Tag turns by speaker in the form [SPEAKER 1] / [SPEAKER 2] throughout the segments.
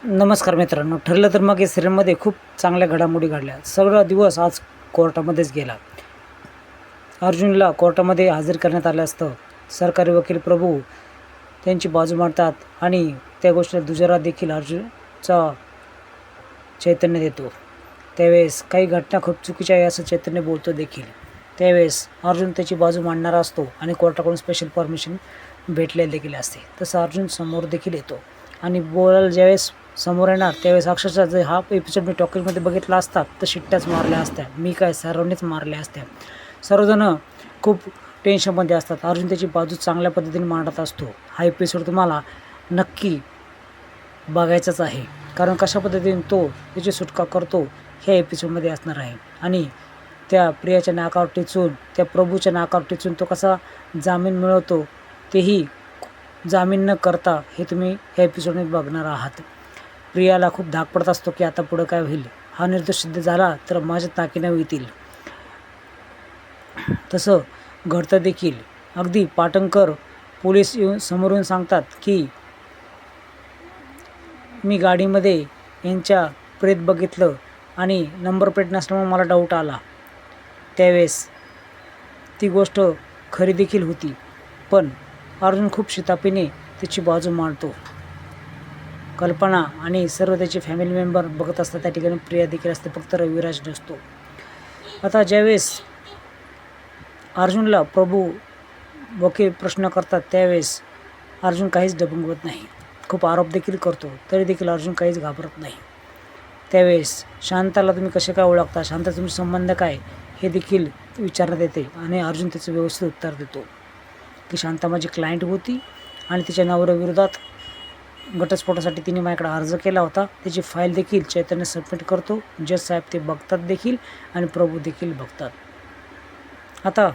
[SPEAKER 1] नमस्कार मित्रांनो. ठरलं तर मग या सिरियलमध्ये खूप चांगल्या घडामोडी घडल्या. सगळा दिवस आज कोर्टामध्येच गेला. अर्जुनला कोर्टामध्ये हजर करण्यात आलं असतं. सरकारी वकील प्रभू त्यांची बाजू मांडतात आणि त्या गोष्टीला दुजोरा देखील अर्जुनचा चैतन्य देतो. त्यावेळेस काही घटना खूप चुकीच्या आहे असं चैतन्य बोलतो देखील. त्यावेळेस अर्जुन त्याची बाजू मांडणारा असतो आणि कोर्टाकडून स्पेशल परमिशन भेटलेली देखील असते. तसं अर्जुन समोर देखील येतो आणि बोलायला ज्यावेळेस समोर येणार त्यावेळेस अक्षरशः जर हा एपिसोड मी टॉकीजमध्ये बघितला असता तर शिट्ट्याच मारल्या असत्या. मी काय सर्वांनीच मारल्या असत्या. सर्वजण खूप टेन्शनमध्ये असतात. अर्जुन त्याची बाजू चांगल्या पद्धतीने मांडत असतो. हा एपिसोड तुम्हाला नक्की बघायचाच आहे, कारण कशा पद्धतीने तो त्याची सुटका करतो ह्या एपिसोडमध्ये असणार आहे. आणि त्या प्रियाच्या नाकावर टिचून, त्या प्रभूच्या नाकावर टिचून तो कसा जामीन मिळवतो तेही जामीन न करता हे तुम्ही ह्या एपिसोडमध्ये बघणार आहात. प्रियाला खूप धाक पडत असतो की आता पुढं काय होईल. हा निर्दोष सिद्ध झाला तर माझ्या ताकीनं येतील. तसं घडतं देखील. अगदी पाटणकर पोलीस येऊन समोरून सांगतात की मी गाडीमध्ये यांच्या प्रेत बघितलं आणि नंबर प्लेट नसल्यामुळे मला डाऊट आला. त्यावेळेस ती गोष्ट खरी देखील होती, पण अर्जुन खूप शिताफीने त्याची बाजू मांडतो. कल्पना आणि सर्व त्याचे फॅमिली मेंबर बघत असतात. त्या ठिकाणी प्रिया देखील असते, फक्त रविराज नसतो. आता ज्यावेळेस अर्जुनला प्रभू वकील प्रश्न करतात त्यावेळेस अर्जुन काहीच डबंगवत नाही. खूप आरोप देखील करतो, तरी देखील अर्जुन काहीच घाबरत नाही. त्यावेळेस शांताला तुम्ही कसे काय ओळखता, शांता तुमचे संबंध काय, हे देखील विचारण्यात येते आणि अर्जुन त्याचं व्यवस्थित उत्तर देतो की शांता माझी क्लायंट होती आणि तिच्या नवऱ्याविरोधात घटस्फोटासाठी तिने माझ्याकडे अर्ज केला होता. त्याची फाईल देखील चैतन्य सबमिट करतो. जज साहेब ते बघतात देखील आणि प्रभू देखील बघतात. आता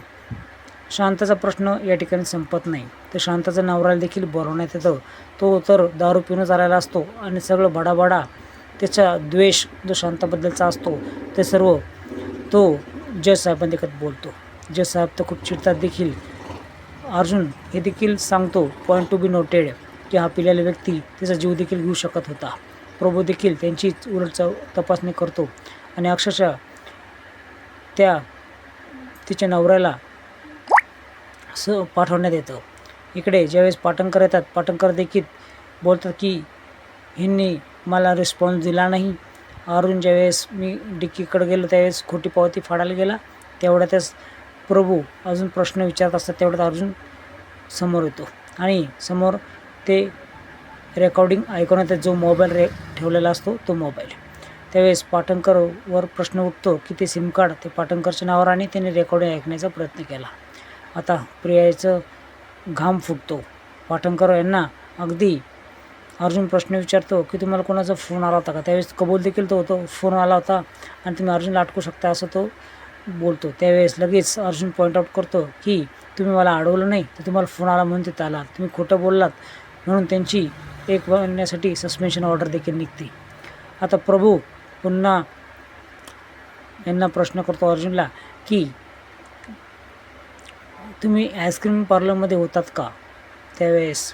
[SPEAKER 1] शांताचा प्रश्न या ठिकाणी संपत नाही. तर शांताचा नवऱ्याला देखील बोलवण्यात येतं. तो तर दारू पिऊनच आलेला असतो आणि सगळं बडाबडा त्याचा द्वेष जो शांताबद्दलचा असतो ते सर्व तो जज साहेबांदेखत बोलतो. जज साहेब तर खूप चिडतात देखील. अर्जुन हे देखील सांगतो, पॉईंट टू बी नोटेड, की हा पिलेला व्यक्ती त्याचा जीव देखील घेऊ शकत होता. प्रभू देखील त्यांची उलट तपासणी करतो आणि अक्षरशः तिच्या नवऱ्याला पाठवण्यात येतं. इकडे ज्यावेळेस पाटणकर येतात, पाटणकर देखील बोलतात की ह्यांनी मला रिस्पॉन्स दिला नाही. अर्जुन ज्यावेळेस मी डिक्कीकडे गेलो त्यावेळेस खोटी पावती फाडायला गेला, तेवढ्यातच प्रभू अजून प्रश्न विचारत असतात. तेवढ्यात अर्जुन समोर येतो आणि समोर ते रेकॉर्डिंग ऐकवण्यात जो मोबाईल ठेवलेला असतो तो मोबाईल. त्यावेळेस पाटणकरवर प्रश्न उठतो की ते सिम कार्ड ते पाटणकरच्या नावावर आणि त्याने रेकॉर्डिंग ऐकण्याचा प्रयत्न केला. आता प्रियाचं घाम फुटतो. पाटणकर यांना अगदी अर्जुन प्रश्न विचारतो की तुम्हाला कोणाचा फोन आला होता का. त्यावेळेस कबूल देखील तो होतो, फोन आला होता आणि तुम्ही अर्जुनला अटकू शकता असं तो बोलतो. त्यावेळेस लगेच अर्जुन पॉईंट आऊट करतो की तुम्ही मला अडवलं नाही तर तुम्हाला फोन आला म्हणून तिथं आला, तुम्ही खोटं बोललात म्हणून त्यांची 1 महिन्यासाठी सस्पेन्शन ऑर्डर देखील निघते. आता प्रभू पुन्हा यांना प्रश्न करतो अर्जुनला की तुम्ही आईस्क्रीम पार्लरमध्ये होतात का. त्यावेळेस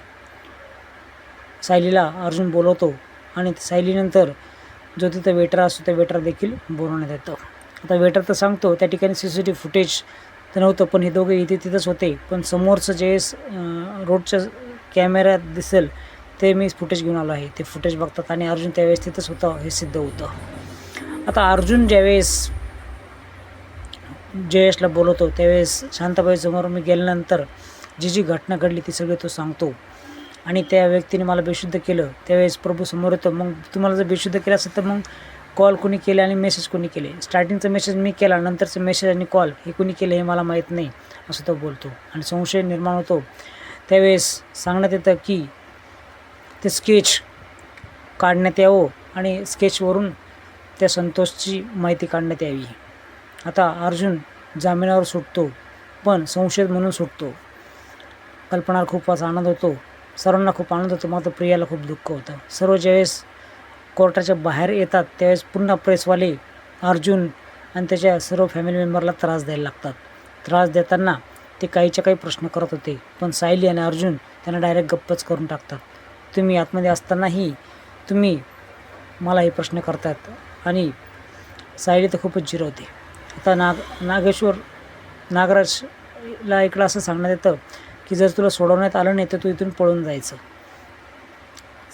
[SPEAKER 1] सायलीला अर्जुन बोलवतो आणि सायलीनंतर जो तिथं वेटर असतो त्या वेटर देखील बोलवण्यात येतं. आता वेटर तर सांगतो त्या ठिकाणी CCTV फुटेज तर नव्हतं, पण हे दोघे इथे तिथंच होते. पण समोरचं जे रोडच्या कॅमेऱ्यात दिसेल ते मी फुटेज घेऊन आलो आहे. ते फुटेज बघतात आणि अर्जुन त्यावेळेस तिथंच होतं हे सिद्ध होतं. आता अर्जुन ज्यावेळेस जयेशला बोलवतो त्यावेळेस शांताबाई समोर मी गेल्यानंतर जी घटना घडली ती सगळी तो सांगतो आणि त्या व्यक्तीने मला बेशुद्ध केलं. त्यावेळेस प्रभू समोर येतो. मग तुम्हाला जर बेशुद्ध केलं असेल तर मग कॉल कोणी केले आणि मेसेज कोणी केले. स्टार्टिंगचा मेसेज मी केला, नंतरचं मेसेज आणि कॉल हे कोणी केलं हे मला माहीत नाही असं तो बोलतो आणि संशय निर्माण होतो. त्यावेळेस सांगण्यात येतं की ते स्केच काढण्यात यावं आणि स्केचवरून त्या संतोषची माहिती काढण्यात यावी. आता अर्जुन जामिनावर सुटतो, पण संशयित म्हणून सुटतो. कल्पनाला खूपच आनंद होतो, सर्वांना खूप आनंद होतो, मात्र प्रियाला खूप दुःख होतं. सर्व ज्यावेळेस कोर्टाच्या बाहेर येतात त्यावेळेस पुन्हा प्रेसवाले अर्जुन आणि त्याच्या सर्व फॅमिली मेंबरला त्रास द्यायला लागतात. त्रास देताना ते काहीच्या काही प्रश्न करत होते, पण सायली आणि अर्जुन त्यांना डायरेक्ट गप्पच करून टाकतात. तुम्ही आतमध्ये असतानाही तुम्ही मला हे प्रश्न करतात आणि सायली तर खूपच जिरवते. आता नागराजला इकडं असं सांगण्यात येतं की जर तुला सोडवण्यात आलं नाही तर तू इथून पळून जायचं.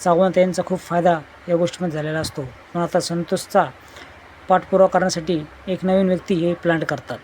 [SPEAKER 1] सावंत यांचा खूप फायदा या गोष्टीमध्ये झालेला असतो. पण आता संतोषचा पाठपुरावा करण्यासाठी एक नवीन व्यक्ती हे प्लॅन करतात.